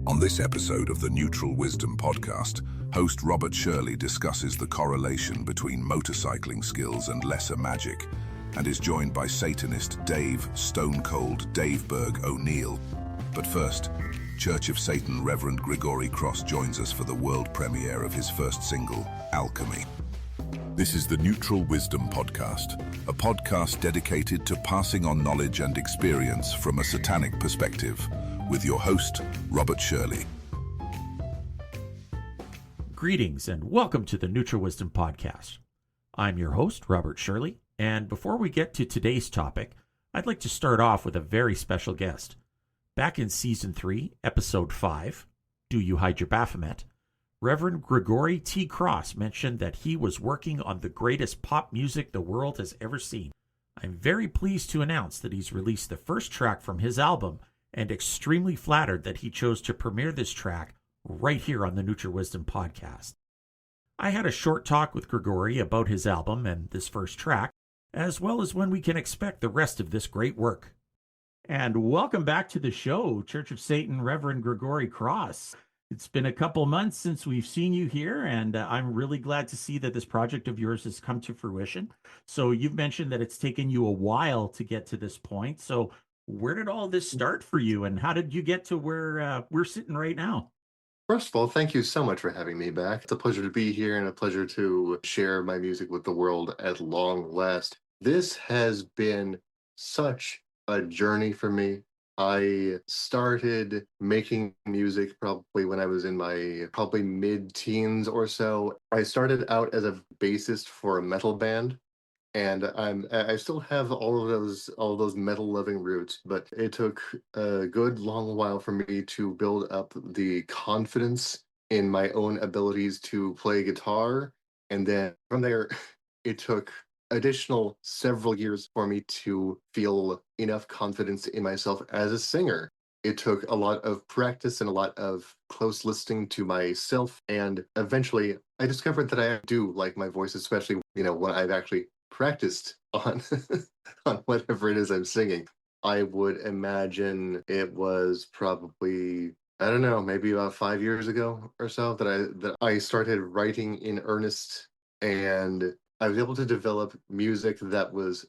On this episode of the Neutral Wisdom podcast, host Robert Shirley discusses the correlation between motorcycling skills and lesser magic, and is joined by Satanist Dave Stone Cold Dave Berg O'Neill. But first, Church of Satan Reverend Gregory Cross joins us for the world premiere of his first single, Alchemy. This is the Neutral Wisdom podcast, a podcast dedicated to passing on knowledge and experience from a satanic perspective, with your host, Robert Shirley. Greetings and welcome to the Neutral Wisdom Podcast. I'm your host, Robert Shirley, and before we get to today's topic, I'd like to start off with a very special guest. Back in Season 3, Episode 5, Do You Hide Your Baphomet?, Reverend Gregory T. Cross mentioned that he was working on the greatest pop music the world has ever seen. I'm very pleased to announce that he's released the first track from his album, and extremely flattered that he chose to premiere this track right here on the Neutral Wisdom podcast. I had a short talk with Gregory about his album and this first track, as well as when we can expect the rest of this great work. And welcome back to the show, Church of Satan Reverend Gregory Cross. It's been a couple months since we've seen you here, and I'm really glad to see that this project of yours has come to fruition. So you've mentioned that it's taken you a while to get to this point. So where did all this start for you, and how did you get to where we're sitting right now? First of all, thank you so much for having me back. It's a pleasure to be here and a pleasure to share my music with the world at long last. This has been such a journey for me. I started making music probably when I was in my mid-teens or so. I started out as a bassist for a metal band. And I still have all of those metal loving roots, but it took a good long while for me to build up the confidence in my own abilities to play guitar. And then from there, it took additional several years for me to feel enough confidence in myself as a singer. It took a lot of practice and a lot of close listening to myself. And eventually I discovered that I do like my voice, especially, when I've actually practiced on on whatever it is I'm singing. I would imagine it was probably, I don't know, maybe about 5 years ago or so that I started writing in earnest, and I was able to develop music that was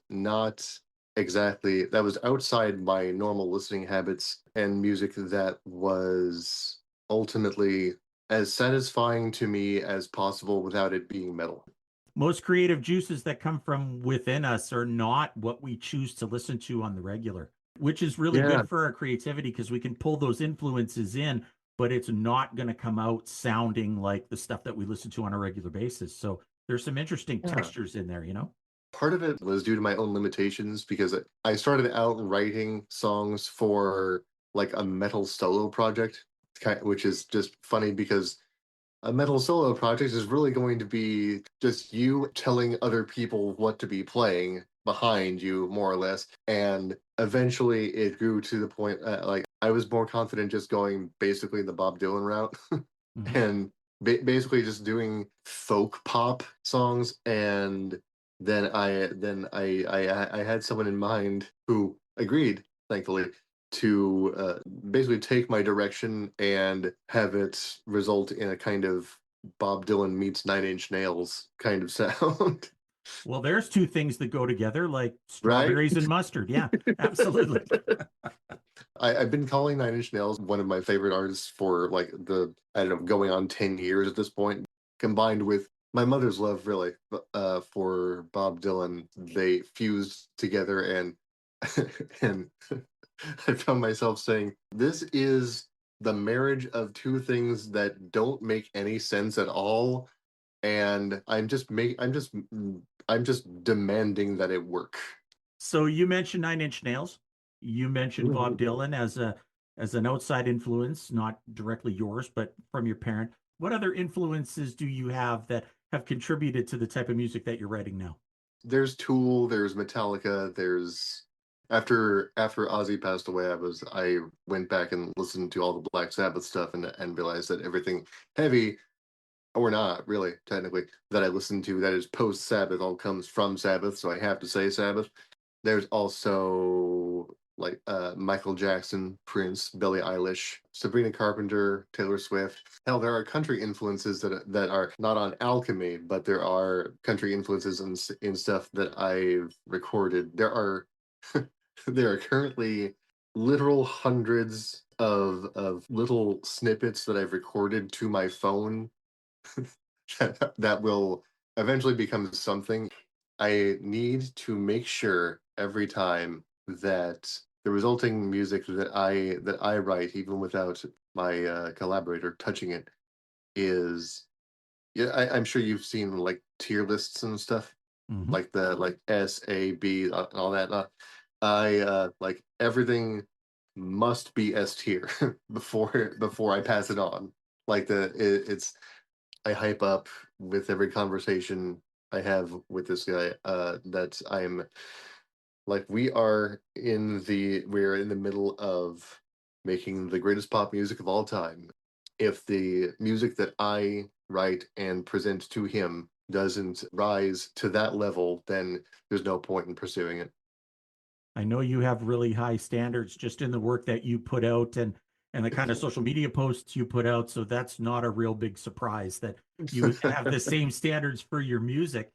outside my normal listening habits, and music that was ultimately as satisfying to me as possible without it being metal. Most creative juices that come from within us are not what we choose to listen to on the regular, which is really good for our creativity because we can pull those influences in, but it's not going to come out sounding like the stuff that we listen to on a regular basis. So there's some interesting textures in there, Part of it was due to my own limitations because I started out writing songs for like a metal solo project, which is just funny because a metal solo project is really going to be just you telling other people what to be playing behind you, more or less. And eventually it grew to the point I was more confident just going basically the Bob Dylan route and basically just doing folk pop songs. And then I had someone in mind who agreed, thankfully, to basically take my direction and have it result in a kind of Bob Dylan meets Nine Inch Nails kind of sound. Well, there's two things that go together, like Right? strawberries and mustard. Yeah, absolutely. I've been calling Nine Inch Nails one of my favorite artists for going on 10 years at this point. Combined with my mother's love, really, for Bob Dylan, they fused together, and and I found myself saying, this is the marriage of two things that don't make any sense at all, and I'm just demanding that it work. So you mentioned Nine Inch Nails. You mentioned Bob Dylan as an outside influence, not directly yours, but from your parent. What other influences do you have that have contributed to the type of music that you're writing now? There's Tool, there's Metallica, there's after Ozzy passed away, I went back and listened to all the Black Sabbath stuff and realized that everything heavy, or not really technically, that I listened to that is post Sabbath all comes from Sabbath, so I have to say Sabbath. There's also Michael Jackson, Prince, Billie Eilish, Sabrina Carpenter, Taylor Swift. Hell, there are country influences that are not on Alchemy, but there are country influences in stuff that I've recorded. There are currently literal hundreds of little snippets that I've recorded to my phone that will eventually become something. I need to make sure every time that the resulting music that I write, even without my collaborator touching it, is yeah. I'm sure you've seen like tier lists and stuff, Hmm. like the like S, A, B, and all that. I like everything must be S tier before I pass it on. Like it's I hype up with every conversation I have with this guy, that I'm like we're in the middle of making the greatest pop music of all time. If the music that I write and present to him doesn't rise to that level, then there's no point in pursuing it. I know you have really high standards just in the work that you put out and the kind of social media posts you put out. So that's not a real big surprise that you have the same standards for your music.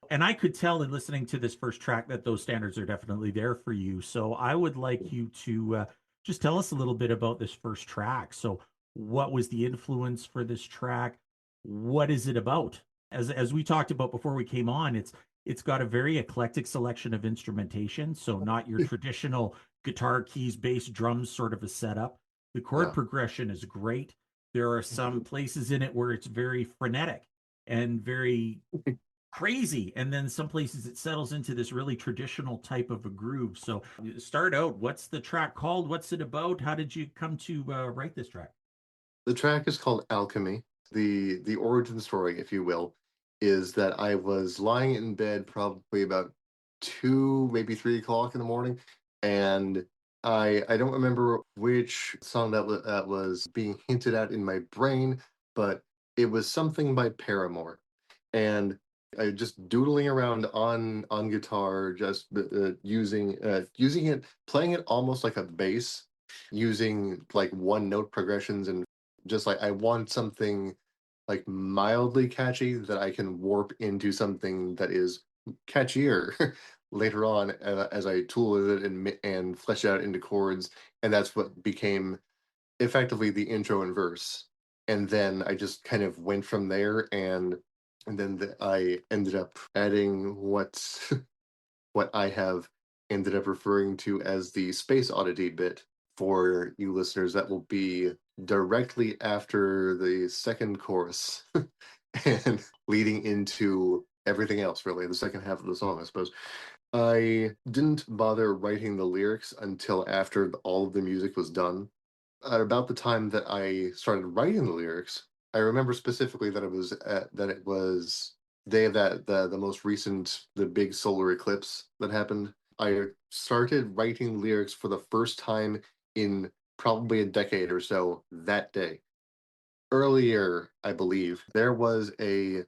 And I could tell in listening to this first track that those standards are definitely there for you. So I would like you to just tell us a little bit about this first track. So, what was the influence for this track? What is it about? As we talked about before we came on, it's got a very eclectic selection of instrumentation, so not your traditional guitar, keys, bass, drums sort of a setup. The chord Yeah. progression is great. There are some places in it where it's very frenetic and very crazy, and then some places it settles into this really traditional type of a groove. So start out, what's the track called? What's it about? How did you come to write this track? The track is called Alchemy. The origin story, if you will, is that I was lying in bed probably about 2, maybe 3 o'clock in the morning, and I don't remember which song that was being hinted at in my brain, but it was something by Paramore, and I just doodling around on guitar, just using it, playing it almost like a bass, using like one note progressions, and just like I want something like mildly catchy that I can warp into something that is catchier later on, as I tool with it and flesh it out into chords, and that's what became effectively the intro and verse. And then I just kind of went from there, and then I ended up adding what I have ended up referring to as the Space Oddity bit. For you listeners, that will be directly after the second chorus and leading into everything else, really, the second half of the song, I suppose. I didn't bother writing the lyrics until after all of the music was done. At about the time that I started writing the lyrics, I remember specifically that it was day of the most recent the big solar eclipse that happened. I started writing lyrics for the first time in probably a decade or so that day. Earlier, I believe, there was a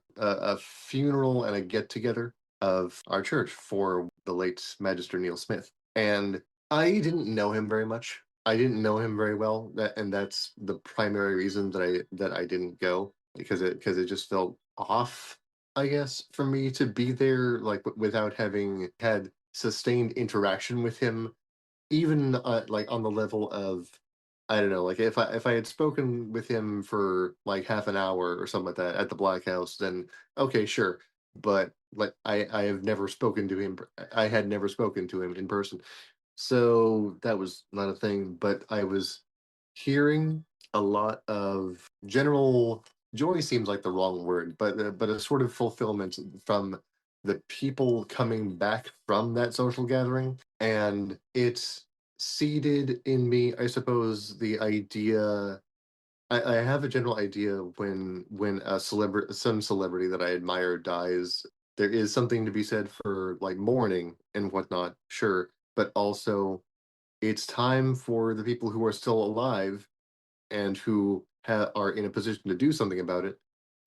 funeral and a get together of our church for the late Magister Neil Smith, and I didn't know him very much. I didn't know him very well, and that's the primary reason that I didn't go, because it just felt off, I guess, for me to be there, like without having had sustained interaction with him, even like on the level of, I don't know, like if I had spoken with him for like half an hour or something like that at the Black House, then okay, sure. But like I have never spoken to him. I had never spoken to him in person, so that was not a thing. But I was hearing a lot of general joy, seems like the wrong word, but a sort of fulfillment from the people coming back from that social gathering, and it's seeded in me, I suppose, the idea. I have a general idea when some celebrity that I admire dies. There is something to be said for like mourning and whatnot, sure, but also it's time for the people who are still alive and who are in a position to do something about it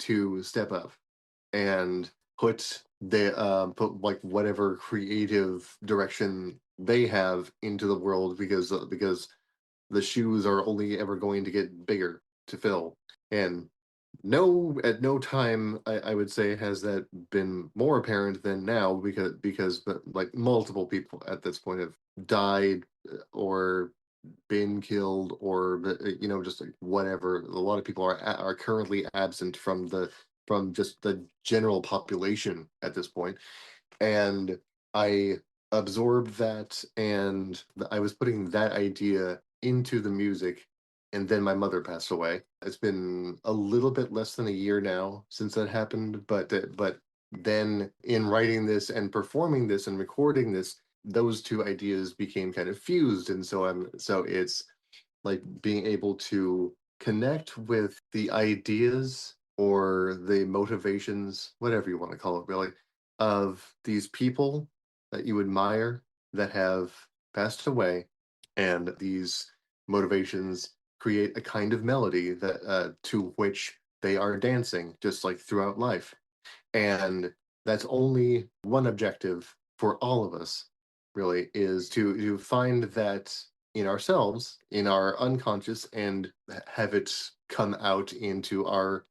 to step up and put like whatever creative direction they have into the world, because the shoes are only ever going to get bigger to fill. And at no time, I would say, has that been more apparent than now, because like multiple people at this point have died, or been killed, or just like whatever. A lot of people are currently absent from just the general population at this point. And I absorbed that, and I was putting that idea into the music. And then my mother passed away. It's been a little bit less than a year now since that happened, but then in writing this and performing this and recording this, those two ideas became kind of fused. And so it's like being able to connect with the ideas or the motivations, whatever you want to call it, really, of these people that you admire that have passed away. And these motivations create a kind of melody that to which they are dancing, just like throughout life. And that's only one objective for all of us, really, is to find that in ourselves, in our unconscious, and have it come out into our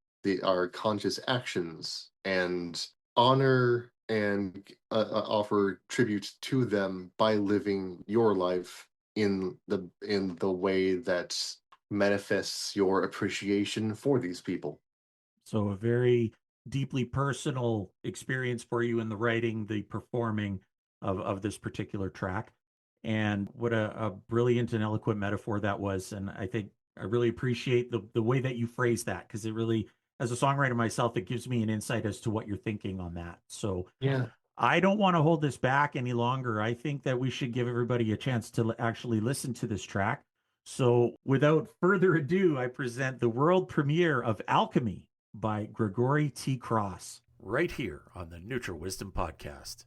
conscious actions, and honor and offer tribute to them by living your life in the way that manifests your appreciation for these people. So a very deeply personal experience for you in the writing, the performing of this particular track. And what a brilliant and eloquent metaphor that was. And I think I really appreciate the way that you phrase that, because it really, as a songwriter myself, it gives me an insight as to what you're thinking on that. So Yeah. I don't want to hold this back any longer. I think that we should give everybody a chance to actually listen to this track. So without further ado, I present the world premiere of Alchemy by Gregory T. Cross, right here on the Neutral Wisdom Podcast.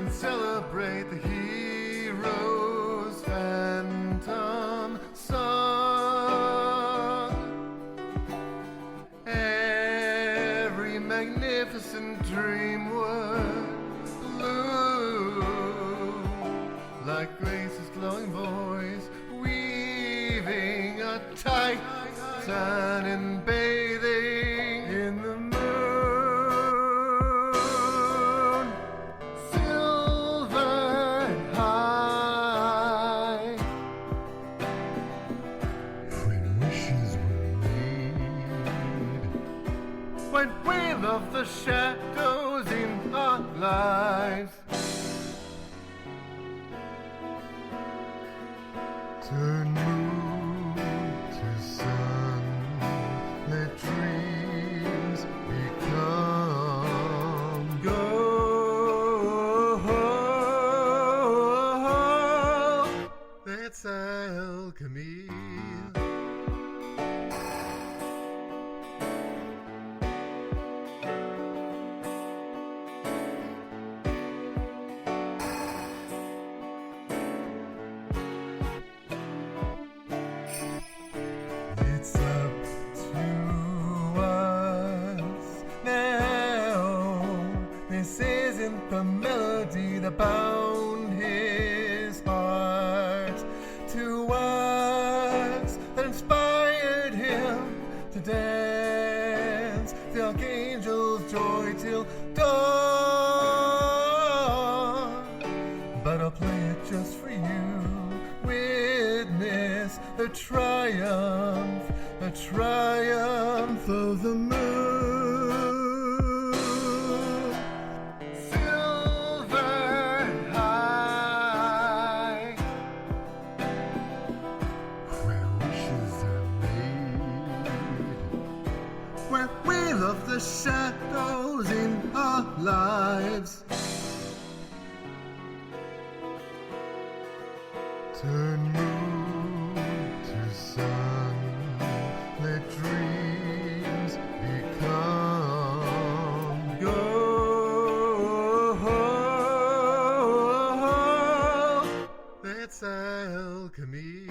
Celebrate the hero's phantom song. Every magnificent dream would bloom like Grace's glowing voice, weaving a titan and bathing in the moon. When we love the shadows in our lives, turn moon to sun, let dreams become gold. That's alchemy. It's up to us now. This isn't the melody that bound his heart to us, that inspired him to dance the archangel's joy till dawn. But I'll play it just for you. Witness the triumph of the moon. Silver high, where wishes are made. where we love the shadows in our lives. Turn moon to sun, let dreams become gold. That's alchemy.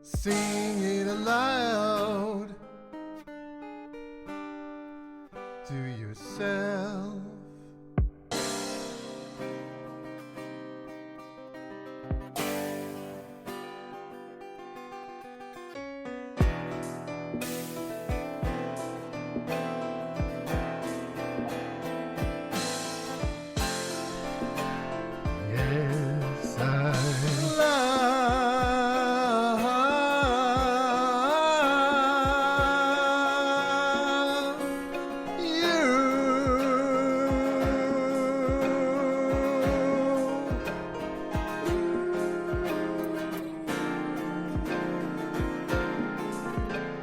Sing it aloud to yourself. Yes, I love you.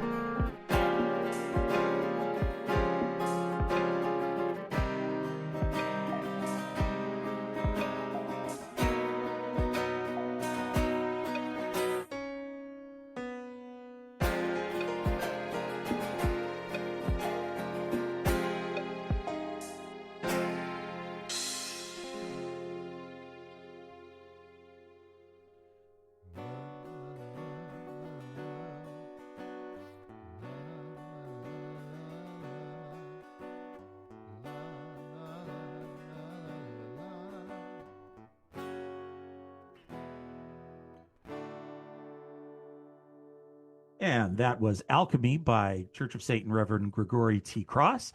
And that was Alchemy by Church of Satan Reverend Gregory T. Cross.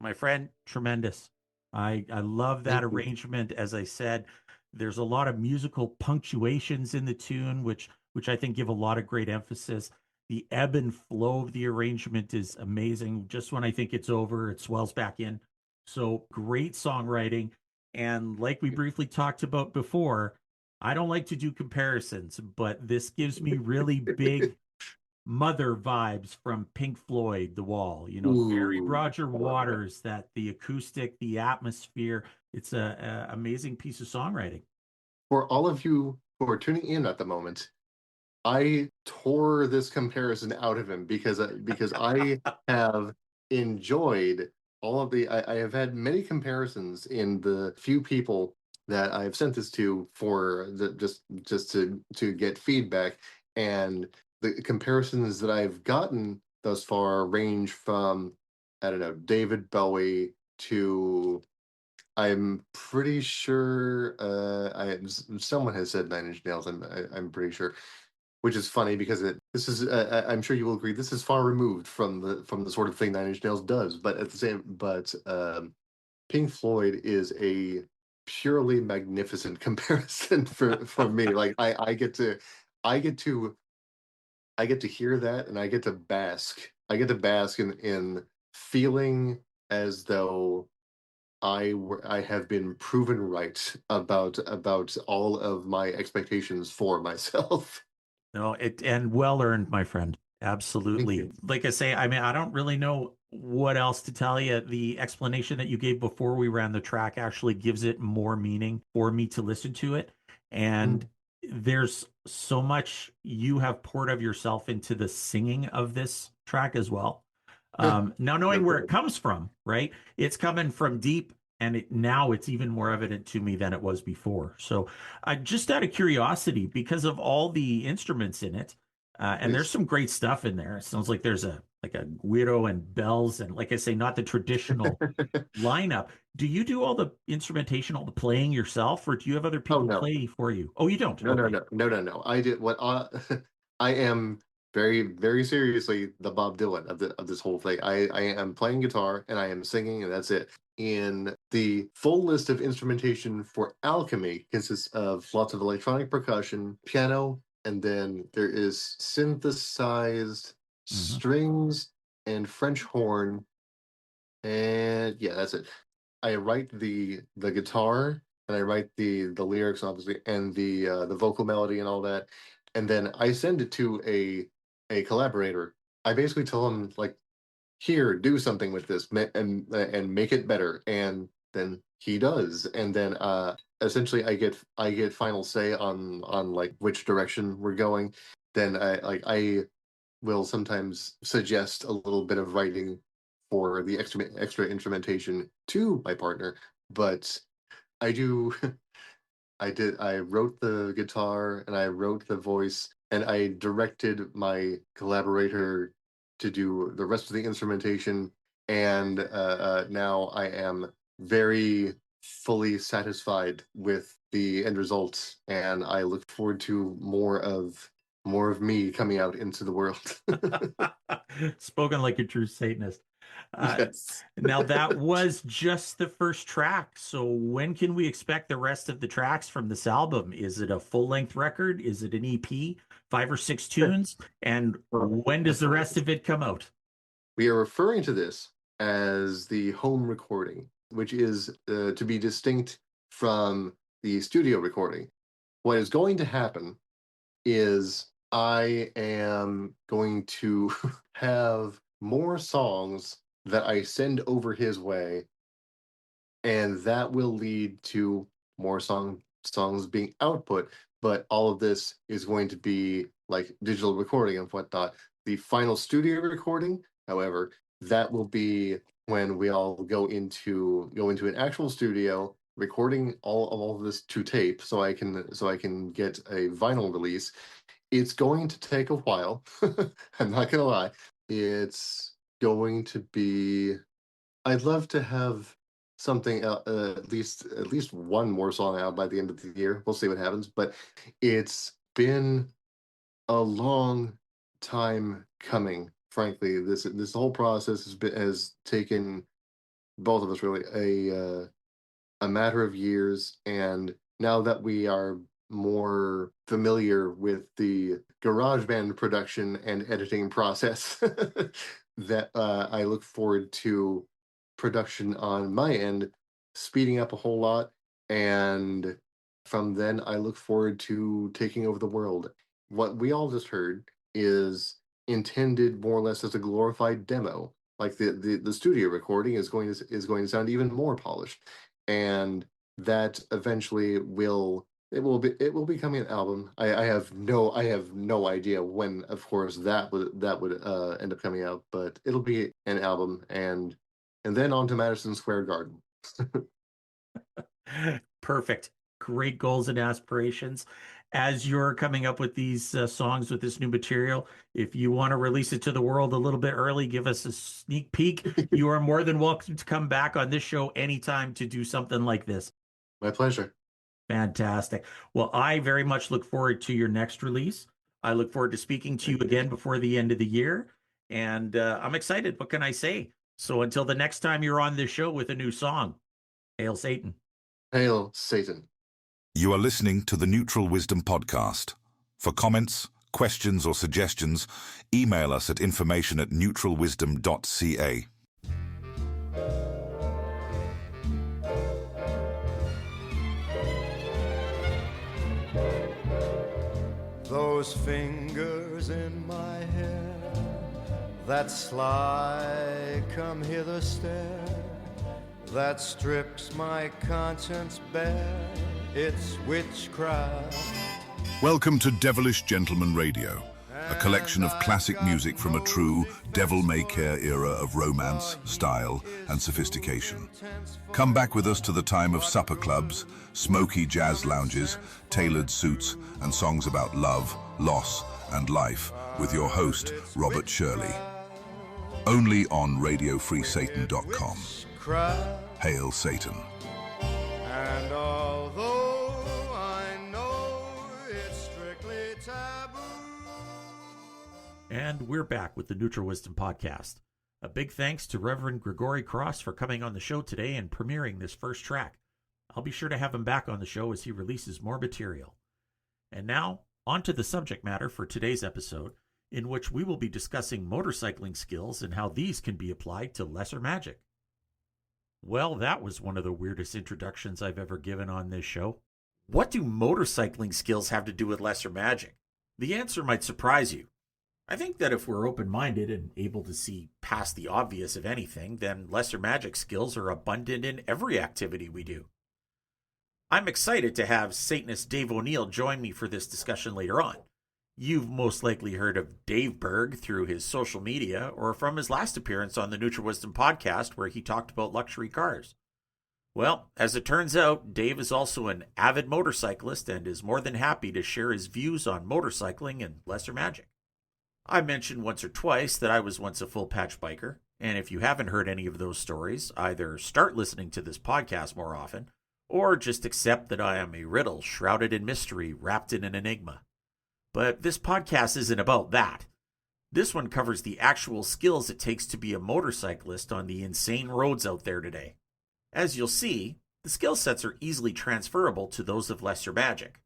My friend, tremendous. I love that Thank you. arrangement. As I said, there's a lot of musical punctuations in the tune, which I think give a lot of great emphasis. The ebb and flow of the arrangement is amazing. Just when I think it's over, it swells back in. So great songwriting. And like we briefly talked about before, I don't like to do comparisons, but this gives me really big Mother vibes from Pink Floyd, The Wall. You know, Gary Ooh. Roger Waters, that the acoustic, the atmosphere. It's a amazing piece of songwriting. For all of you who are tuning in at the moment, I tore this comparison out of him because I have enjoyed all of the. I have had many comparisons in the few people that I have sent this to for the just to get feedback, and the comparisons that I've gotten thus far range from, I don't know, David Bowie to, I'm pretty sure someone has said Nine Inch Nails. I'm pretty sure, which is funny because this is I'm sure you will agree, this is far removed from the sort of thing Nine Inch Nails does. But at the same, Pink Floyd is a purely magnificent comparison for me. Like I get to hear that, and I get to bask. I get to bask in feeling as though I have been proven right about all of my expectations for myself. No, and well earned, my friend. Thank Absolutely. you. Like I say, I mean, I don't really know what else to tell you. The explanation that you gave before we ran the track actually gives it more meaning for me to listen to it. And there's so much you have poured of yourself into the singing of this track as well. Now knowing where it comes from, right? It's coming from deep, and now it's even more evident to me than it was before. So, just out of curiosity, because of all the instruments in it, and there's Yes. some great stuff in there. It sounds like there's a guiro and bells, and like I say, not the traditional lineup. Do you do all the instrumentation, all the playing yourself, or do you have other Oh people no. play for you? Oh, you don't? No, no, Okay. no, no, no, no. I did what I am very, very seriously the Bob Dylan of this whole thing. I am playing guitar and I am singing, and that's it. In the full list of instrumentation for Alchemy consists of lots of electronic percussion, piano, and then there is synthesized Mhm. strings and French horn, and yeah, that's it. I write the guitar and I write the lyrics obviously and the vocal melody and all that, and then I send it to a collaborator. I basically tell him like, here, do something with this and make it better, and then he does, and then essentially I get final say on like which direction we're going. Then I will sometimes suggest a little bit of writing for the extra instrumentation to my partner, but I do I wrote the guitar and I wrote the voice and I directed my collaborator to do the rest of the instrumentation, and now I am very fully satisfied with the end result, and I look forward to more of me coming out into the world. Spoken like a true Satanist. Uh, Yes. Now, that was just the first track. So, when can we expect the rest of the tracks from this album? Is it a full length record? Is it an EP, 5 or 6 tunes? And when does the rest of it come out? We are referring to this as the home recording, which is to be distinct from the studio recording. What is going to happen is I am going to have more songs that I send over his way, and that will lead to more songs being output. But all of this is going to be like digital recording and whatnot. The final studio recording, however, that will be when we all go into an actual studio, recording all of this to tape, so I can get a vinyl release. It's going to take a while. I'm not gonna lie. It's going to be. I'd love to have something at least one more song out by the end of the year. We'll see what happens, but it's been a long time coming. Frankly, this whole process has taken both of us really a matter of years, and now that we are more familiar with the GarageBand production and editing process, that I look forward to production on my end speeding up a whole lot, and from then I look forward to taking over the world. What we all just heard is intended more or less as a glorified demo. Like the studio recording is going to sound even more polished, and that eventually will become an album. I have no idea when, of course, that would end up coming out, but it'll be an album, and then on to Madison Square Garden. Perfect. Great goals and aspirations. As you're coming up with these songs with this new material, if you want to release it to the world a little bit early, give us a sneak peek. You are more than welcome to come back on this show anytime to do something like this. My pleasure. Fantastic. Well, I very much look forward to your next release. I look forward to speaking to you again before the end of the year. And I'm excited. What can I say? So until the next time you're on this show with a new song, hail Satan. Hail Satan. You are listening to the Neutral Wisdom Podcast. For comments, questions, or suggestions, email us at information@neutralwisdom.ca. Those fingers in my hair, that sly come hither stare, that strips my conscience bare, it's witchcraft. Welcome to Devilish Gentleman Radio, a collection of classic music from a true devil-may-care era of romance, style, and sophistication. Come back with us to the time of supper clubs, smoky jazz lounges, tailored suits, and songs about love, loss, and life with your host, Robert Shirley. Only on RadioFreeSatan.com. Hail Satan. And although I know it's strictly taboo, And we're back with the Neutral Wisdom Podcast. A big thanks to Reverend Gregory Cross for coming on the show today and premiering this first track. I'll be sure to have him back on the show as he releases more material. And now, on to the subject matter for today's episode, in which we will be discussing motorcycling skills and how these can be applied to lesser magic. Well, that was one of the weirdest introductions I've ever given on this show. What do motorcycling skills have to do with lesser magic? The answer might surprise you. I think that if we're open-minded and able to see past the obvious of anything, then lesser magic skills are abundant in every activity we do. I'm excited to have Satanist Dave O'Neill join me for this discussion later on. You've most likely heard of Dave Berg through his social media or from his last appearance on the Neutral Wisdom podcast where he talked about luxury cars. Well, as it turns out, Dave is also an avid motorcyclist and is more than happy to share his views on motorcycling and lesser magic. I mentioned once or twice that I was once a full patch biker, and if you haven't heard any of those stories, either start listening to this podcast more often, or just accept that I am a riddle shrouded in mystery wrapped in an enigma. But this podcast isn't about that. This one covers the actual skills it takes to be a motorcyclist on the insane roads out there today. As you'll see, the skill sets are easily transferable to those of lesser magic.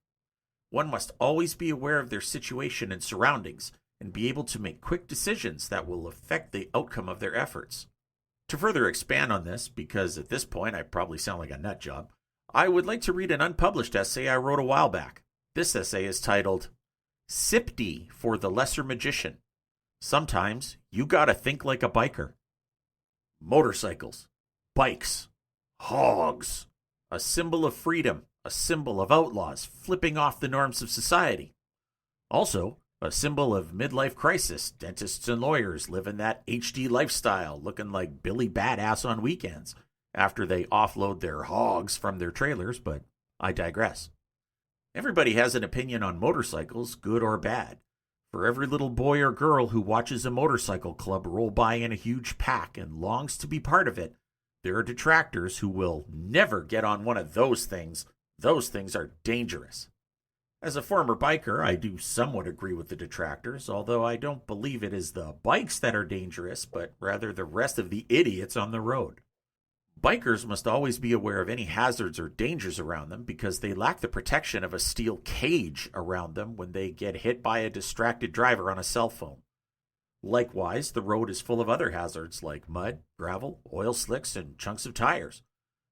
One must always be aware of their situation and surroundings, and be able to make quick decisions that will affect the outcome of their efforts. To further expand on this, because at this point I probably sound like a nut job, I would like to read an unpublished essay I wrote a while back. This essay is titled, SIPD for the Lesser Magician. Sometimes you gotta think like a biker. Motorcycles, bikes, hogs, a symbol of freedom, a symbol of outlaws flipping off the norms of society. Also, a symbol of midlife crisis. Dentists and lawyers living that HD lifestyle, looking like Billy Badass on weekends after they offload their hogs from their trailers, but I digress. Everybody has an opinion on motorcycles, good or bad. For every little boy or girl who watches a motorcycle club roll by in a huge pack and longs to be part of it, there are detractors who will never get on one of those things. Those things are dangerous. As a former biker, I do somewhat agree with the detractors, although I don't believe it is the bikes that are dangerous, but rather the rest of the idiots on the road. Bikers must always be aware of any hazards or dangers around them because they lack the protection of a steel cage around them when they get hit by a distracted driver on a cell phone. Likewise, the road is full of other hazards like mud, gravel, oil slicks, and chunks of tires.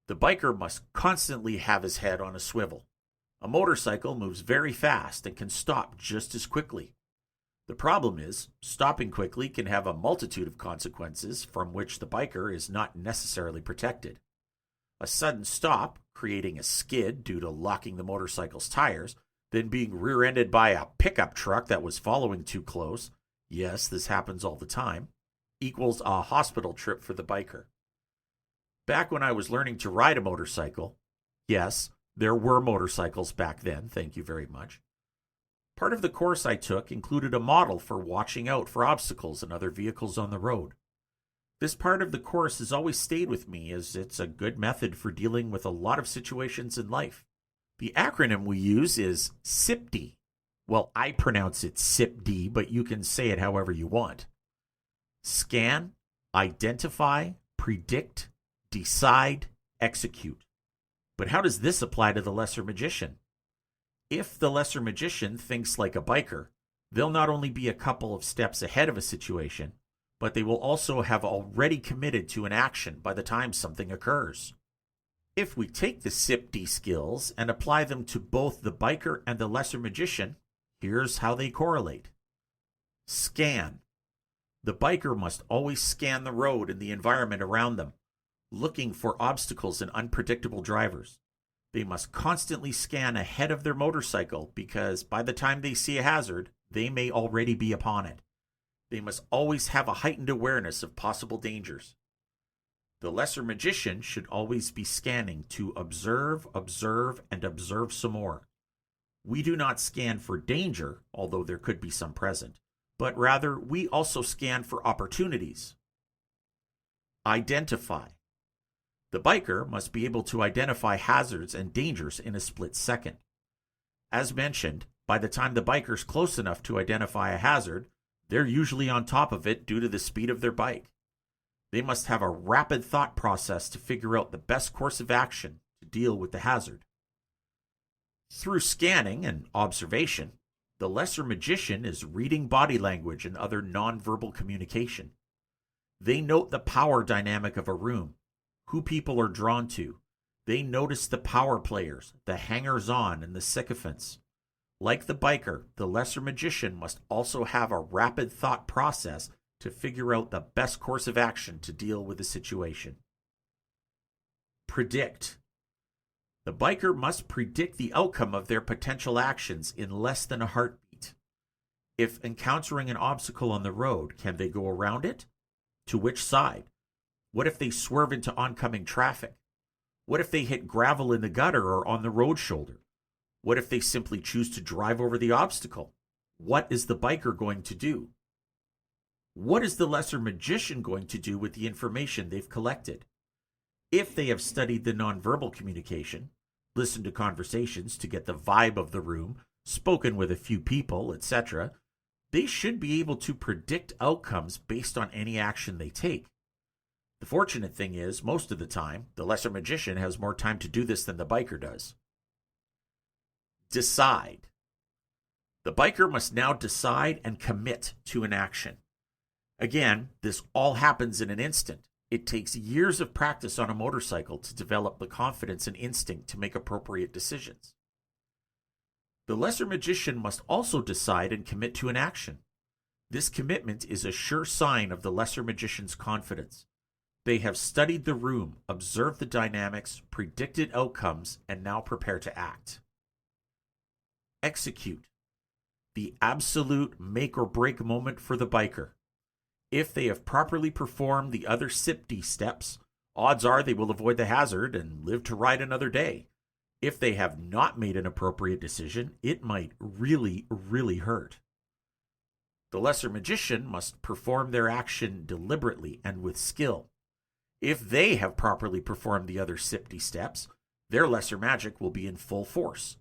The biker must constantly have his head on a swivel. A motorcycle moves very fast and can stop just as quickly. The problem is, stopping quickly can have a multitude of consequences from which the biker is not necessarily protected. A sudden stop, creating a skid due to locking the motorcycle's tires, then being rear-ended by a pickup truck that was following too close, yes, this happens all the time, equals a hospital trip for the biker. Back when I was learning to ride a motorcycle, yes, there were motorcycles back then, thank you very much. Part of the course I took included a model for watching out for obstacles and other vehicles on the road. This part of the course has always stayed with me as it's a good method for dealing with a lot of situations in life. The acronym we use is SIPD. Well, I pronounce it SIPD, but you can say it however you want. Scan, identify, predict, decide, execute. But how does this apply to the lesser magician? If the lesser magician thinks like a biker, they'll not only be a couple of steps ahead of a situation, but they will also have already committed to an action by the time something occurs. If we take the SIPD skills and apply them to both the biker and the lesser magician, here's how they correlate. Scan. The biker must always scan the road and the environment around them, looking for obstacles and unpredictable drivers. They must constantly scan ahead of their motorcycle because by the time they see a hazard, they may already be upon it. They must always have a heightened awareness of possible dangers. The lesser magician should always be scanning to observe, and observe some more. We do not scan for danger, although there could be some present, but rather we also scan for opportunities. Identify. The biker must be able to identify hazards and dangers in a split second. As mentioned, by the time the biker's close enough to identify a hazard, They're usually on top of it due to the speed of their bike. They must have a rapid thought process to figure out the best course of action to deal with the hazard. Through scanning and observation, the lesser magician is reading body language and other nonverbal communication. They note the power dynamic of a room, who people are drawn to. They notice the power players, the hangers-on, and the sycophants. Like the biker, the lesser magician must also have a rapid thought process to figure out the best course of action to deal with the situation. Predict. The biker must predict the outcome of their potential actions in less than a heartbeat. If encountering an obstacle on the road, can they go around it? To which side? What if they swerve into oncoming traffic? What if they hit gravel in the gutter or on the road shoulder? What if they simply choose to drive over the obstacle? What is the biker going to do? What is the lesser magician going to do with the information they've collected? If they have studied the nonverbal communication, listened to conversations to get the vibe of the room, spoken with a few people, etc., they should be able to predict outcomes based on any action they take. The fortunate thing is, most of the time, the lesser magician has more time to do this than the biker does. Decide. The biker must now decide and commit to an action. Again, this all happens in an instant. It takes years of practice on a motorcycle to develop the confidence and instinct to make appropriate decisions. The lesser magician must also decide and commit to an action. This commitment is a sure sign of the lesser magician's confidence. They have studied the room, observed the dynamics, predicted outcomes, and now prepare to act. Execute. The absolute make or break moment for the biker. If they have properly performed the other SIPD steps, odds are they will avoid the hazard and live to ride another day. If they have not made an appropriate decision, it might really, really hurt. The lesser magician must perform their action deliberately and with skill. If they have properly performed the other SIPD steps, their lesser magic will be in full force.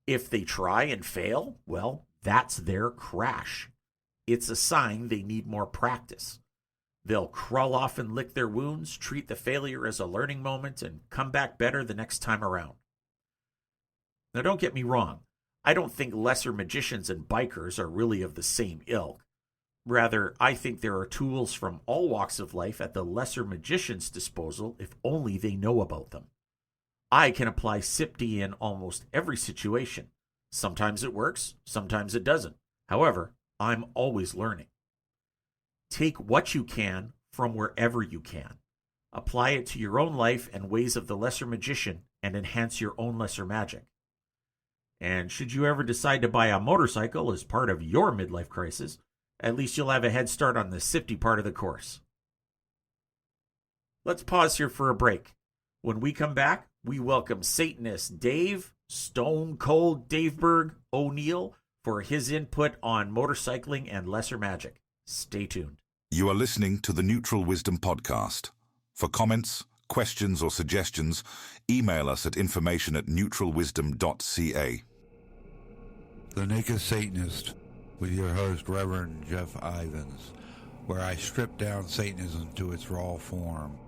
If they try and fail, well, that's their crash. It's a sign they need more practice. They'll crawl off and lick their wounds, treat the failure as a learning moment, and come back better the next time around. Now, don't get me wrong. I don't think lesser magicians and bikers are really of the same ilk. Rather, I think there are tools from all walks of life at the lesser magician's disposal if only they know about them. I can apply SIPD in almost every situation. Sometimes it works, sometimes it doesn't. However, I'm always learning. Take what you can from wherever you can. Apply it to your own life and ways of the lesser magician and enhance your own lesser magic. And should you ever decide to buy a motorcycle as part of your midlife crisis, at least you'll have a head start on the SIPD part of the course. Let's pause here for a break. When we come back, we welcome Satanist Dave, Stone Cold Daveberg O'Neill, for his input on motorcycling and lesser magic. Stay tuned. You are listening to the Neutral Wisdom Podcast. For comments, questions, or suggestions, email us at information@neutralwisdom.ca. The Naked Satanist, with your host, Reverend Jeff Ivins, where I strip down Satanism to its raw form.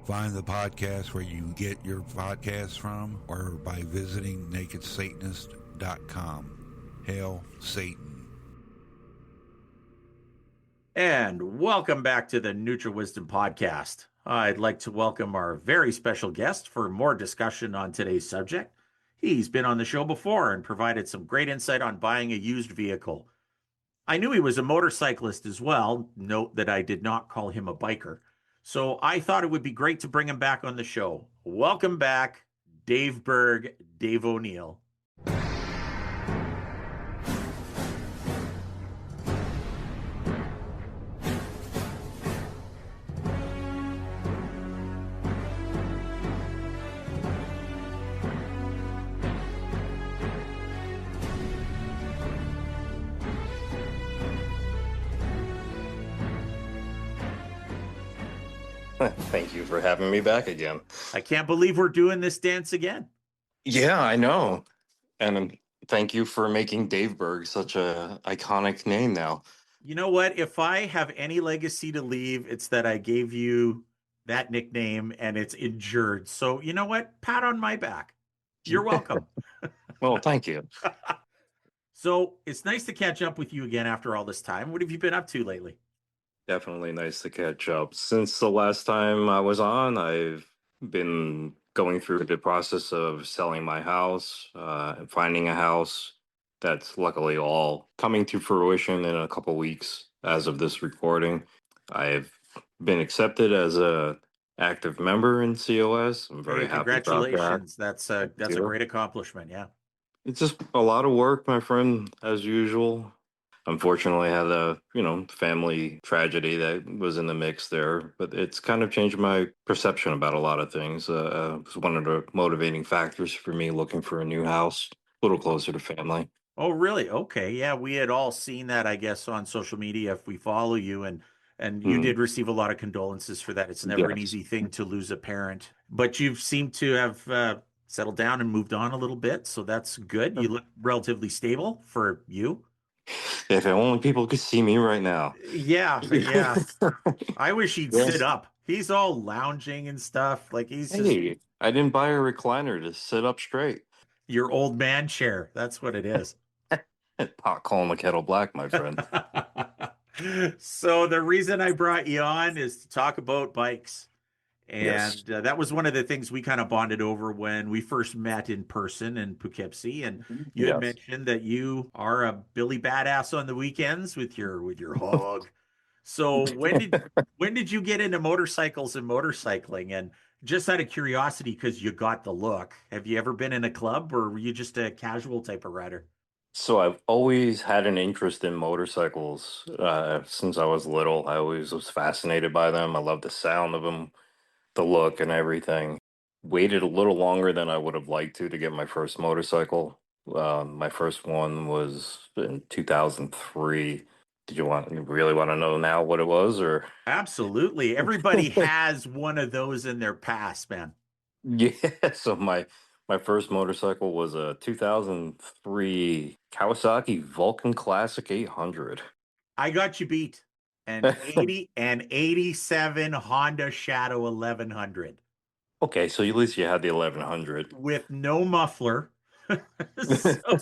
Find the podcast where you get your podcasts from or by visiting nakedsatanist.com. Hail Satan. And welcome back to the Neutral Wisdom Podcast. I'd like to welcome our very special guest for more discussion on today's subject. He's been on the show before and provided some great insight on buying a used vehicle. I knew he was a motorcyclist as well. Note that I did not call him a biker. So I thought it would be great to bring him back on the show. Welcome back, Dave Berg, Dave O'Neill. Thank you for having me back again. I can't believe we're doing this dance again. Yeah, I know. And thank you for making Dave Berg such a iconic name now. You know what? If I have any legacy to leave, it's that I gave you that nickname and it's endured. So, you know what? Pat on my back. You're welcome. Well, thank you. So, it's nice to catch up with you again after all this time. What have you been up to lately? Definitely nice to catch up. Since the last time I was on, I've been going through the process of selling my house and finding a house that's luckily all coming to fruition in a couple weeks as of this recording. I've been accepted as a active member in COS. I'm very Hey, happy about that. congratulations. That's a Yeah. great accomplishment. Yeah. It's just a lot of work, my friend, as usual. Unfortunately, I had a, family tragedy that was in the mix there, but it's kind of changed my perception about a lot of things. It was one of the motivating factors for me looking for a new house, a little closer to family. Oh, really? Okay. Yeah, we had all seen that, I guess, on social media if we follow you and you Hmm. did receive a lot of condolences for that. It's never an Yes. easy thing to lose a parent, but you've seemed to have settled down and moved on a little bit, so that's good. You look relatively stable for you. If only people could see me right now. Yeah, yeah. I wish he'd sit Yes. up. He's all lounging and stuff. Like he's just Hey, I didn't buy a recliner to sit up straight. your old man chair. That's what it is. Pot calling the kettle black, my friend. So the reason I brought you on is to talk about bikes. Yes. And that was one of the things we kind of bonded over when we first met in person in Poughkeepsie. And you had Yes. mentioned that you are a Billy badass on the weekends with your hog. So when did you get into motorcycles and motorcycling? And just out of curiosity, because you got the look, have you ever been in a club or were you just a casual type of rider? So I've always had an interest in motorcycles since I was little. I always was fascinated by them. I love the sound of them, the look, and everything. Waited a little longer than I would have liked to get my first motorcycle. My first one was in 2003. You really want to know now what it was, or? Absolutely. Everybody has one of those in their past, man. Yeah, so my first motorcycle was a 2003 Kawasaki Vulcan Classic 800. I got you beat. An 80 and 87 Honda Shadow 1100 Okay, so at least you had the 1100. with no muffler. So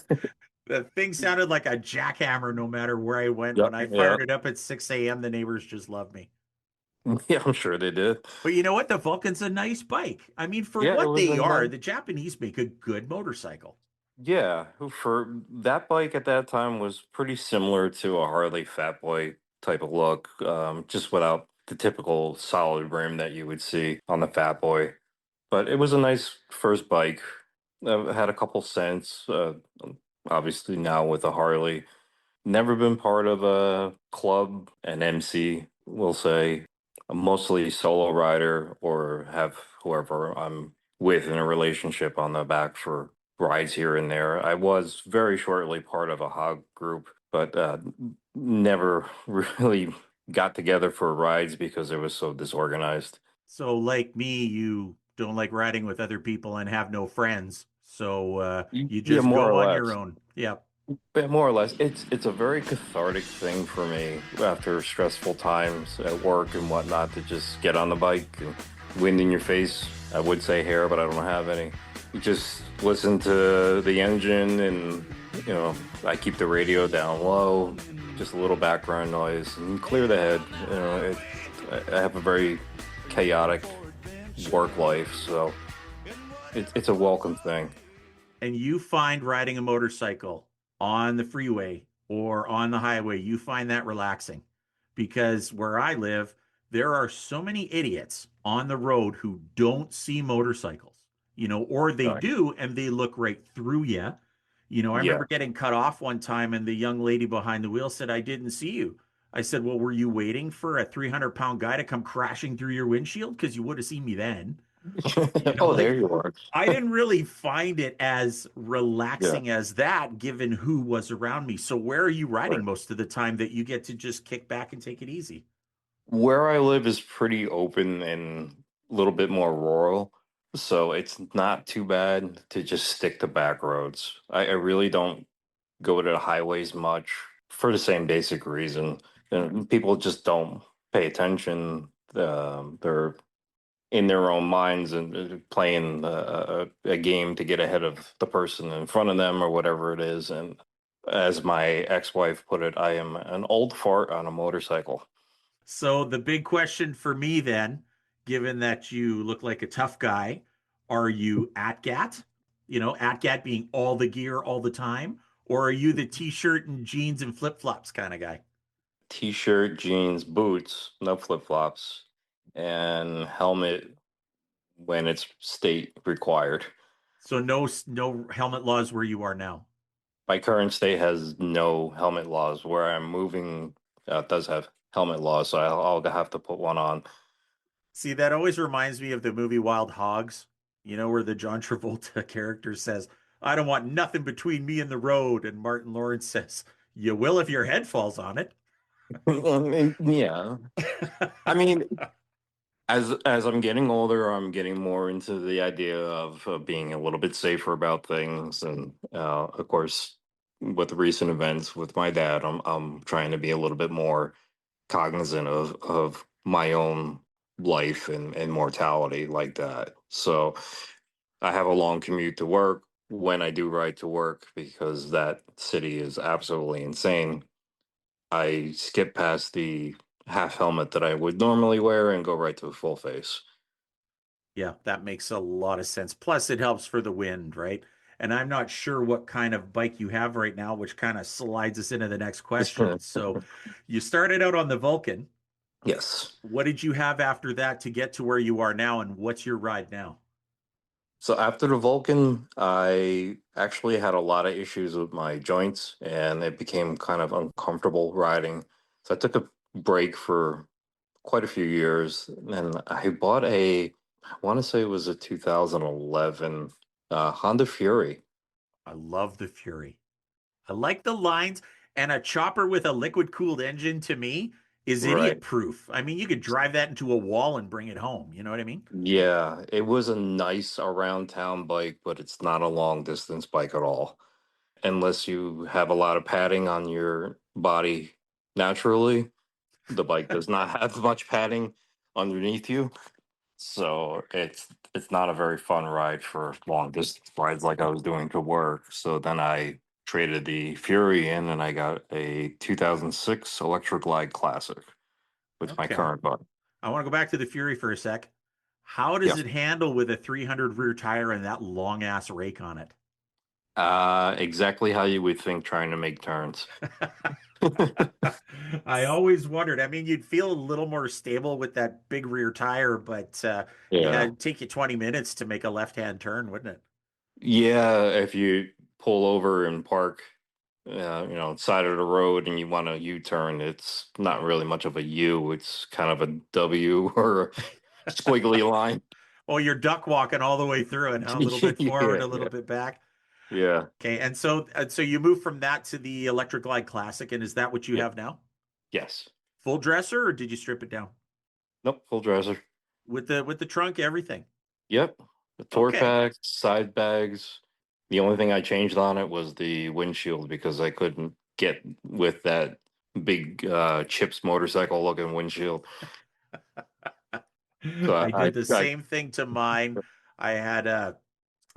the thing sounded like a jackhammer no matter where I went. Yep, When I yeah. fired it up at 6 a.m., the neighbors just loved me. Yeah, I'm sure they did. But you know what? The Vulcan's a nice bike. I mean, for Yeah, it what was they a are, nice. the Japanese make a good motorcycle. Yeah, for that bike at that time was pretty similar to a Harley Fat Boy type of look, just without the typical solid rim that you would see on the Fat Boy. But it was a nice first bike. Had a couple cents. Obviously now with a Harley. Never been part of a club, an MC, we'll say. I'm mostly solo rider or have whoever I'm with in a relationship on the back for rides here and there. I was very shortly part of a hog group, but never really got together for rides because it was so disorganized. So, like me, you don't like riding with other people and have no friends. So you Yeah, just more or go on your less. own. Yeah. Yeah, more or less, it's a very cathartic thing for me after stressful times at work and whatnot to just get on the bike and wind in your face. I would say hair, but I don't have any. You just listen to the engine, and I keep the radio down low, just a little background noise, and clear the head. I have a very chaotic work life, so it's a welcome thing. And you find riding a motorcycle on the freeway or on the highway, you find that relaxing because where I live, there are so many idiots on the road who don't see motorcycles, or they Right. do and they look right through you. I Yeah. remember getting cut off one time and the young lady behind the wheel said, I didn't see you. I said, well, were you waiting for a 300-pound guy to come crashing through your windshield? Because you would have seen me then. Oh, Like there you are. I didn't really find it as Yeah. relaxing as that, given who was around me. So where are you riding Right. most of the time that you get to just kick back and take it easy? Where I live is pretty open and a little bit more rural, so it's not too bad to just stick to back roads. I really don't go to the highways much for the same basic reason. and people just don't pay attention. They're in their own minds and playing a game to get ahead of the person in front of them or whatever it is. And as my ex-wife put it, I am an old fart on a motorcycle. So the big question for me then, given that you look like a tough guy, are you ATGAT? You know, ATGAT being all the gear all the time, or are you the t-shirt and jeans and flip-flops kind of guy? T-shirt, jeans, boots, no flip-flops, and helmet when it's state required. So no helmet laws where you are now. My current state has no helmet laws. Where I'm moving does have helmet laws, so I'll have to put one on. See, that always reminds me of the movie Wild Hogs, you know, where the John Travolta character says, I don't want nothing between me and the road. And Martin Lawrence says, you will if your head falls on it. Yeah. I mean, as I'm getting older, I'm getting more into the idea of being a little bit safer about things, and of course, with the recent events with my dad, I'm trying to be a little bit more cognizant of my own life and mortality like that. So I have a long commute to work when I do ride to work because that city is absolutely insane. I skip past the half helmet that I would normally wear and go right to a full face. Yeah, that makes a lot of sense. Plus, it helps for the wind, right? And I'm not sure what kind of bike you have right now, which kind of slides us into the next question. So, you started out on the Vulcan. Yes. What did you have after that to get to where you are now, and what's your ride now? So after the Vulcan, I actually had a lot of issues with my joints and it became kind of uncomfortable riding. So I took a break for quite a few years and I bought I want to say it was a 2011 Honda Fury. I love the Fury. I like the lines, and a chopper with a liquid cooled engine to me is Right. idiot proof. I mean, you could drive that into a wall and bring it home. You know what I mean? Yeah, it was a nice around town bike, but it's not a long distance bike at all. Unless you have a lot of padding on your body naturally, the bike does not have much padding underneath you. So it's not a very fun ride for long distance rides like I was doing to work. So then I traded the Fury in and I got a 2006 Electric Glide Classic with my Okay. current bike. I want to go back to the Fury for a sec. How does Yeah. it handle with a 300 rear tire and that long ass rake on it? Exactly how you would think trying to make turns. I always wondered. I mean, you'd feel a little more stable with that big rear tire, but yeah, Yeah. it'd take you 20 minutes to make a left-hand turn, wouldn't it? Yeah, if you pull over and park, side of the road and you want a U-turn, it's not really much of a U. It's kind of a W or a squiggly line. Oh, you're duck walking all the way through it, huh? A little bit forward, Yeah, a little bit back. yeah, Okay, and so you move from that to the Electric Glide Classic, and is that what you yeah, have now? yes. Full dresser, or did you strip it down Nope, full dresser. with the trunk, everything? Yep, the tour Okay. packs, side bags. The only thing I changed on it was the windshield because I couldn't get with that big Chips motorcycle looking windshield. So I did the I same thing to mine. I had a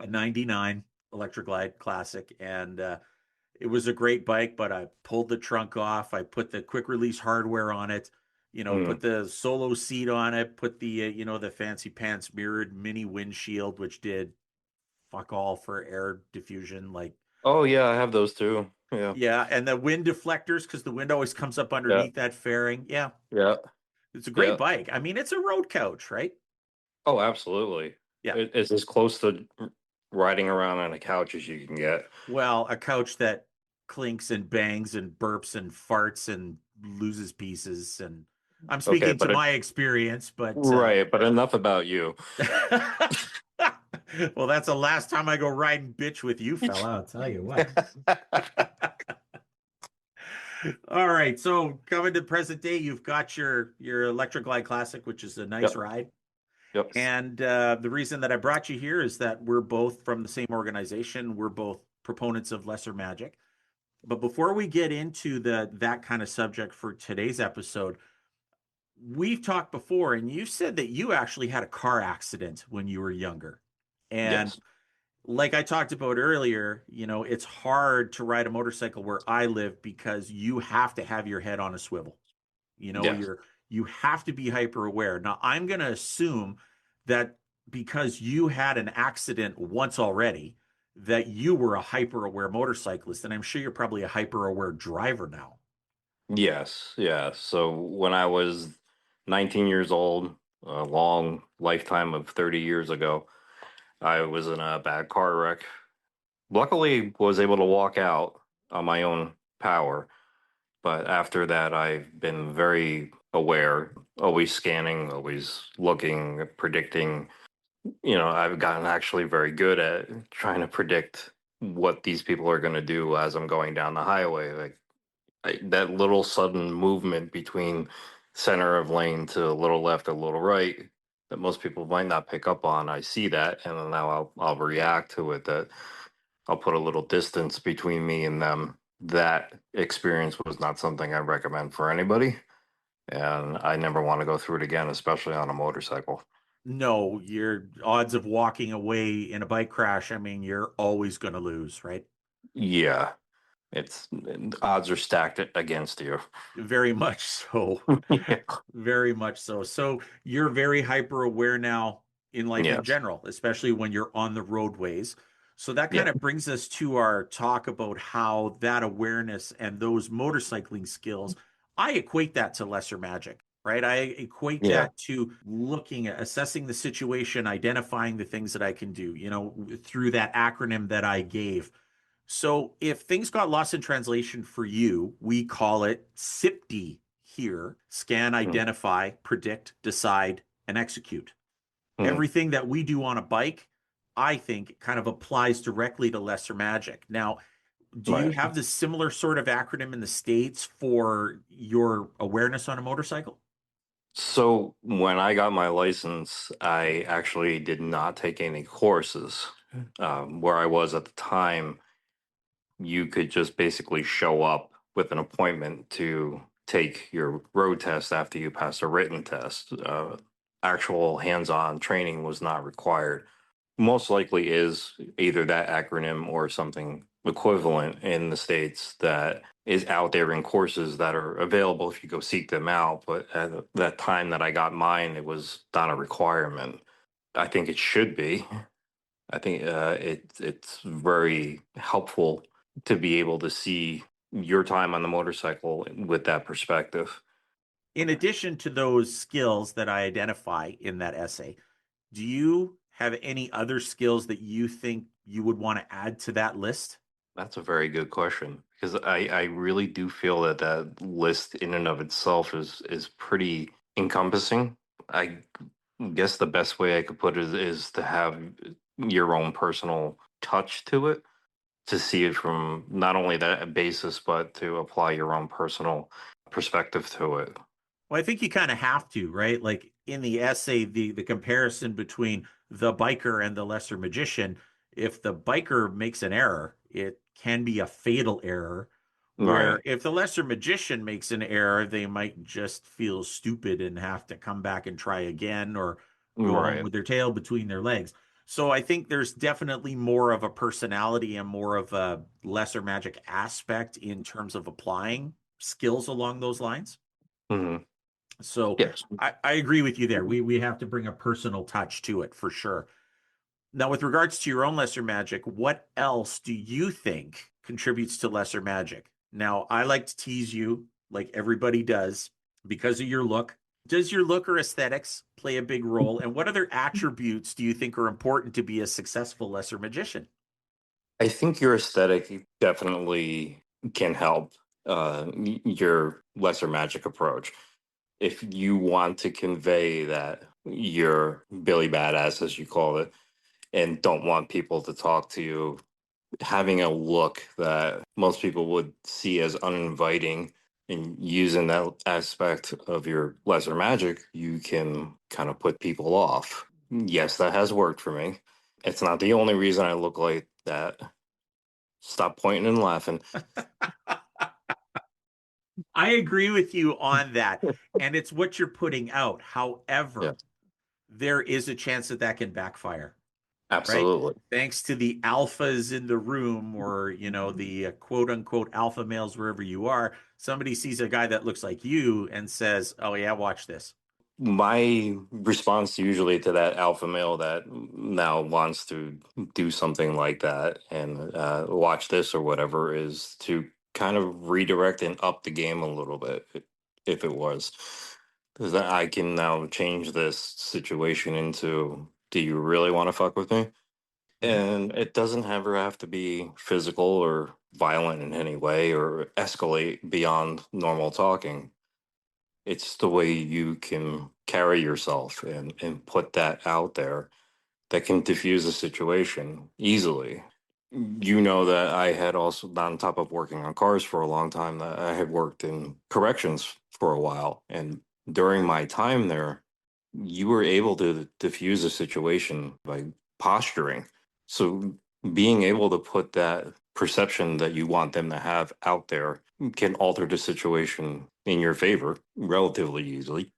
99 Electric Glide Classic, and it was a great bike, but I pulled the trunk off. I put the quick release hardware on it, you know, mm. put the solo seat on it, put the, the fancy pants mirrored mini windshield, which did fuck all for air diffusion. Like, Oh yeah, I have those too. Yeah, yeah. And the wind deflectors, because the wind always comes up yeah, underneath that fairing. Yeah. yeah, It's a great yeah. bike. I mean, it's a road couch, right? Oh, absolutely. Yeah. It's as close to riding around on a couch as you can get. Well, a couch that clinks and bangs and burps and farts and loses pieces. And I'm Okay, speaking to my experience, but right, but enough about you. well, that's the last time I go riding bitch with you, fella. I'll tell you what. All right, so coming to present day, you've got your Electric Glide Classic, which is a nice Yep, ride. yep. And the reason that I brought you here is that we're both from the same organization. We're both proponents of lesser magic. But before we get into that kind of subject for today's episode, we've talked before, and you said that you actually had a car accident when you were younger. And Yes. like I talked about earlier, it's hard to ride a motorcycle where I live because you have to have your head on a swivel. Yes. You have to be hyper aware. Now, I'm going to assume that because you had an accident once already, that you were a hyper aware motorcyclist, and I'm sure you're probably a hyper aware driver now. Yes. Yeah. So when I was 19 years old, a long lifetime of 30 years ago, I was in a bad car wreck. Luckily, was able to walk out on my own power. But after that, I've been very aware, always scanning, always looking, predicting. I've gotten actually very good at trying to predict what these people are going to do as I'm going down the highway. Like that little sudden movement between center of lane to a little left, a little right that most people might not pick up on. I see that, and then now I'll react to it. That I'll put a little distance between me and them. That experience was not something I recommend for anybody, and I never want to go through it again, especially on a motorcycle. No, your odds of walking away in a bike crash, I mean, you're always going to lose, right? Yeah, it's odds are stacked against you. Very much so. Yeah. Very much so. So you're very hyper aware now in life in Yes. general, especially when you're on the roadways. So that Yeah. kind of brings us to our talk about how that awareness and those motorcycling skills, I equate that to lesser magic, right? I equate Yeah. that to looking at assessing the situation, identifying the things that I can do, through that acronym that I gave. So if things got lost in translation for you, we call it SIPD here: scan, Mm. identify, predict, decide, and execute. Mm. Everything that we do on a bike, I think, kind of applies directly to lesser magic. Now, do you Right. have the similar sort of acronym in the States for your awareness on a motorcycle? So when I got my license, I actually did not take any courses. Where I was at the time, you could just basically show up with an appointment to take your road test after you pass a written test. Actual hands-on training was not required. Most likely is either that acronym or something equivalent in the States that is out there in courses that are available if you go seek them out. But at that time that I got mine, it was not a requirement. I think it should be. I think it's very helpful to be able to see your time on the motorcycle with that perspective. In addition to those skills that I identify in that essay, do you have any other skills that you think you would want to add to that list? That's a very good question because I really do feel that that list in and of itself is pretty encompassing. I guess the best way I could put it is to have your own personal touch to it, to see it from not only that basis, but to apply your own personal perspective to it. Well, I think you kind of have to, right? Like in the essay, the comparison between the biker and the lesser magician, if the biker makes an error, it can be a fatal error. Where Right. if the lesser magician makes an error, they might just feel stupid and have to come back and try again or go home Right. with their tail between their legs. So I think there's definitely more of a personality and more of a lesser magic aspect in terms of applying skills along those lines. Hmm. So Yes. I agree with you there. We have to bring a personal touch to it for sure. Now, with regards to your own lesser magic, what else do you think contributes to lesser magic? Now, I like to tease you like everybody does because of your look. Does your look or aesthetics play a big role? And what other attributes do you think are important to be a successful lesser magician? I think your aesthetic definitely can help your lesser magic approach. If you want to convey that you're Billy Badass, as you call it, and don't want people to talk to you, having a look that most people would see as uninviting and using that aspect of your lesser magic, you can kind of put people off. Yes, that has worked for me. It's not the only reason I look like that. Stop pointing and laughing. I agree with you on that. And it's what you're putting out. Yeah, However, there is a chance that that can backfire, right? absolutely. Thanks to the alphas in the room or, the quote unquote alpha males, wherever you are, somebody sees a guy that looks like you and says, oh, yeah, watch this. My response usually to that alpha male that now wants to do something like that and watch this or whatever is to kind of redirect and up the game a little bit, if it was. Because I can now change this situation into, do you really want to fuck with me? Mhm. And it doesn't ever have to be physical or violent in any way or escalate beyond normal talking. It's the way you can carry yourself and put that out there that can diffuse a situation easily. You know that I had also, on top of working on cars for a long time, that I had worked in corrections for a while. And during my time there, you were able to diffuse a situation by posturing. So being able to put that perception that you want them to have out there can alter the situation in your favor relatively easily.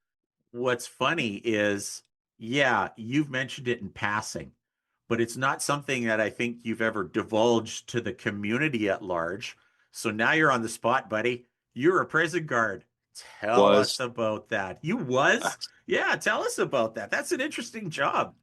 What's funny is, yeah, you've mentioned it in passing, but it's not something that I think you've ever divulged to the community at large. So now you're on the spot, buddy. You're a prison guard. Tell us Was about that. You was? Yeah, tell us about that. That's an interesting job.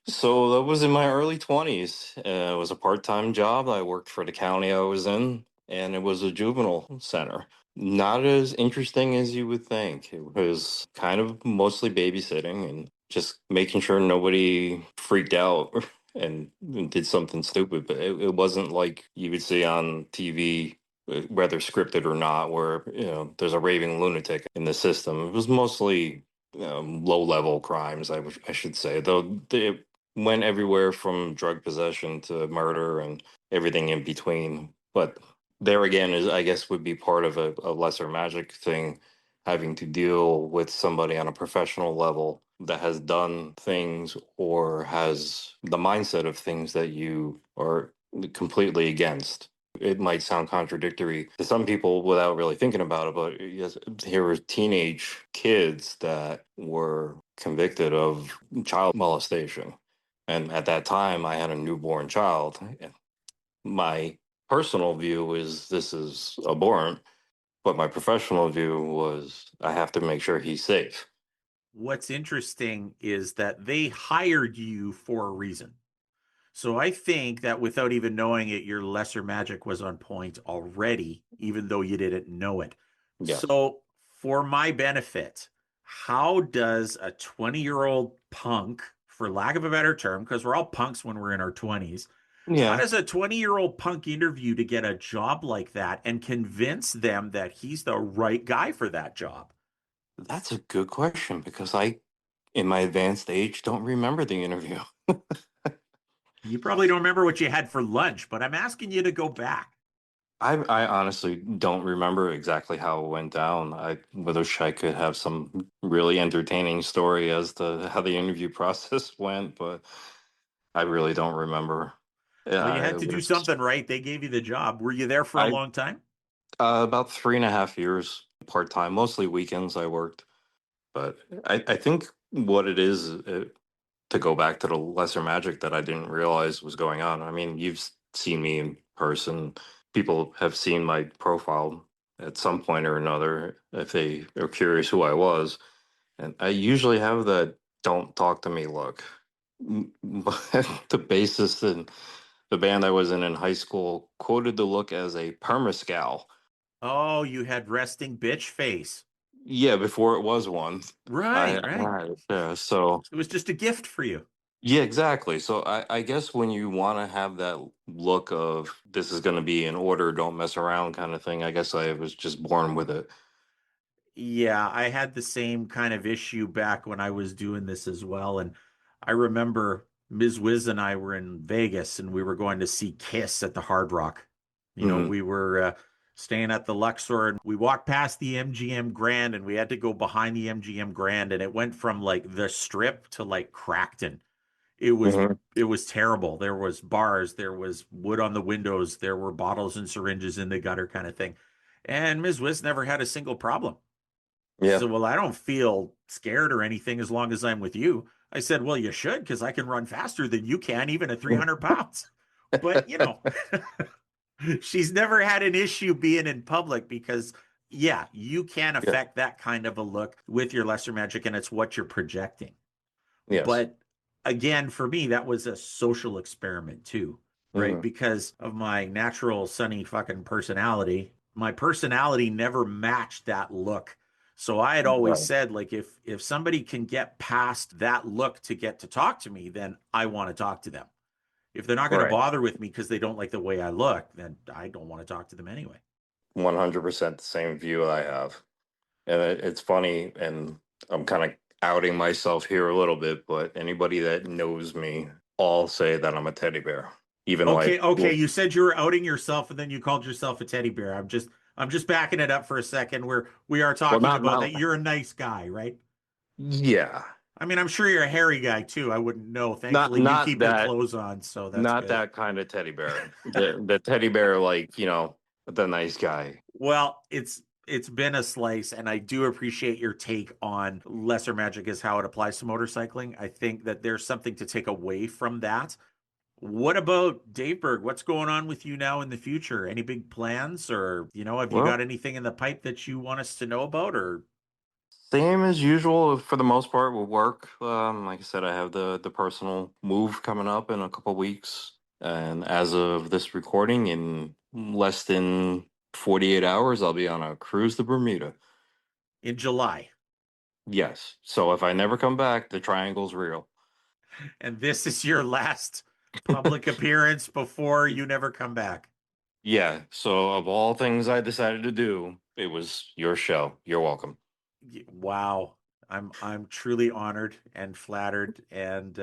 So that was in my early 20s. It was a part-time job. I worked for the county I was in, and it was a juvenile center. Not as interesting as you would think. It was kind of mostly babysitting and just making sure nobody freaked out and did something stupid. But it wasn't like you would see on TV, whether scripted or not, where there's a raving lunatic in the system. It was mostly low-level crimes, I should say. Though they went everywhere from drug possession to murder and everything in between. But there again is, I guess, would be part of a lesser magic thing, having to deal with somebody on a professional level that has done things or has the mindset of things that you are completely against. It might sound contradictory to some people without really thinking about it, but yes, here were teenage kids that were convicted of child molestation. And at that time, I had a newborn child. My personal view is this is abhorrent, but my professional view was I have to make sure he's safe. What's interesting is that they hired you for a reason. So I think that without even knowing it, your lesser magic was on point already, even though you didn't know it. Yes. So, for my benefit, how does a 20-year-old punk, for lack of a better term, because we're all punks when we're in our 20s, how Yeah, does a 20-year-old punk interview to get a job like that and convince them that he's the right guy for that job? that's a good question because I, in my advanced age, don't remember the interview. You probably don't remember what you had for lunch, but I'm asking you to go back. I honestly don't remember exactly how it went down. I wish I could have some really entertaining story as to how the interview process went, but I really don't remember. Well, you Yeah, had it to do was something right. They gave you the job. Were you there for a I long time? about 3.5 years part time, mostly weekends I worked. But I think what it is, to go back to the lesser magic that I didn't realize was going on. I mean, you've seen me in person. People have seen my profile at some point or another if they are curious who I was. And I usually have that don't talk to me look. But the bassist in the band I was in high school quoted the look as a permascowl. Oh, you had resting bitch face. Yeah, before it was one. Right, I right. had it. Yeah, so It was just a gift for you. yeah, exactly. So I guess when you want to have that look of this is going to be in order, don't mess around kind of thing, I guess I was just born with it. Yeah, I had the same kind of issue back when I was doing this as well. And I remember Ms. Wiz and I were in Vegas and we were going to see Kiss at the Hard Rock. Hmm. We were staying at the Luxor and we walked past the MGM Grand and we had to go behind the MGM Grand and it went from like the strip to like Crackton. It was Mhm. it was terrible. There was bars, there was wood on the windows, there were bottles and syringes in the gutter kind of thing. And Ms. Wiz never had a single problem. She Yeah. said, well, I don't feel scared or anything as long as I'm with you. I said, well, you should, because I can run faster than you can, even at 300 pounds. But, she's never had an issue being in public because, yeah, you can affect that kind of a look with your lesser magic, and it's what you're projecting. Yes. But again, for me, that was a social experiment too, right? Mhm. Because of my natural sunny fucking personality, my personality never matched that look. So I had always Right. said, like, if somebody can get past that look to get to talk to me, then I want to talk to them. If they're not going to Right. bother with me because they don't like the way I look, then I don't want to talk to them anyway. 100% the same view I have. And it's funny, and I'm kind of outing myself here a little bit, but anybody that knows me all say that I'm a teddy bear. Even Okay. You said you were outing yourself and then you called yourself a teddy bear. I'm just backing it up for a second. We are talking not- about not- that you're a nice guy, right? Yeah. I mean, I'm sure you're a hairy guy too. I wouldn't know. Thankfully, not you keep that- your clothes on, so that's Not good. that kind of teddy bear. the teddy bear, like, the nice guy. Well, it's been a slice, and I do appreciate your take on lesser magic as how it applies to motorcycling. I think that there's something to take away from that. What about Dave Berg? What's going on with you now in the future? Any big plans, or have you Well- got anything in the pipe that you want us to know about, or? Same as usual for the most part with work. Like I said, I have the personal move coming up in a couple weeks. And as of this recording, in less than 48 hours, I'll be on a cruise to Bermuda. In July. Yes. So if I never come back, the triangle's real. And this is your last public appearance before you never come back. Yeah. So of all things I decided to do, it was your show. You're welcome. Wow. I'm truly honored and flattered, and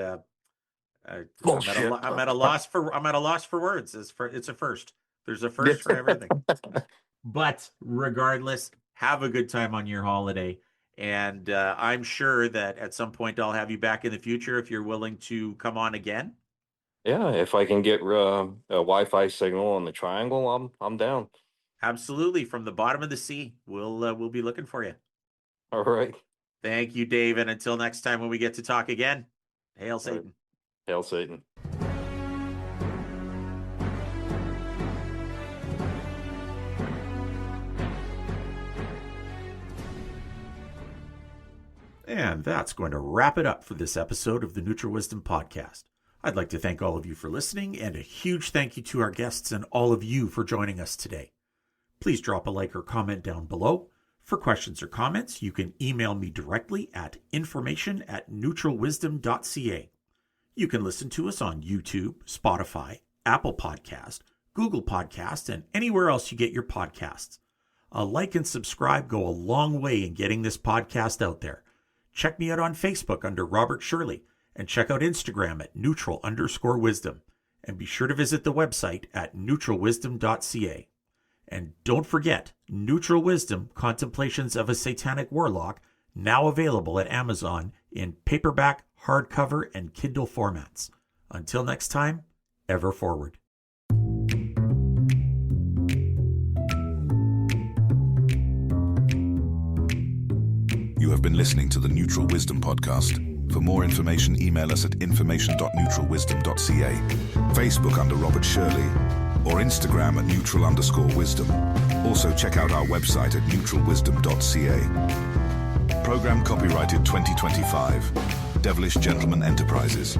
Bullshit. I'm at a loss for words. It's a first. There's a first for everything. But regardless, have a good time on your holiday. And I'm sure that at some point I'll have you back in the future if you're willing to come on again. Yeah. If I can get a Wi-Fi signal on the triangle, I'm down. Absolutely. From the bottom of the sea, we'll be looking for you. All right. Thank you, Dave. And until next time when we get to talk again, hail Satan. Hail Satan. And that's going to wrap it up for this episode of the Neutral Wisdom Podcast. I'd like to thank all of you for listening, and a huge thank you to our guests and all of you for joining us today. Please drop a like or comment down below. For questions or comments, you can email me directly at information@neutralwisdom.ca. You can listen to us on YouTube, Spotify, Apple Podcast, Google Podcast, and anywhere else you get your podcasts. A like and subscribe go a long way in getting this podcast out there. Check me out on Facebook under Robert Shirley, and check out Instagram at neutral_wisdom. And be sure to visit the website at neutralwisdom.ca. And don't forget, Neutral Wisdom, Contemplations of a Satanic Warlock, now available at Amazon in paperback, hardcover, and Kindle formats. Until next time, ever forward. You have been listening to the Neutral Wisdom Podcast. For more information, email us at information.neutralwisdom.ca, Facebook under Robert Shirley, or Instagram at neutral_wisdom. Also check out our website at neutralwisdom.ca. Program copyrighted 2025. Devilish Gentleman Enterprises.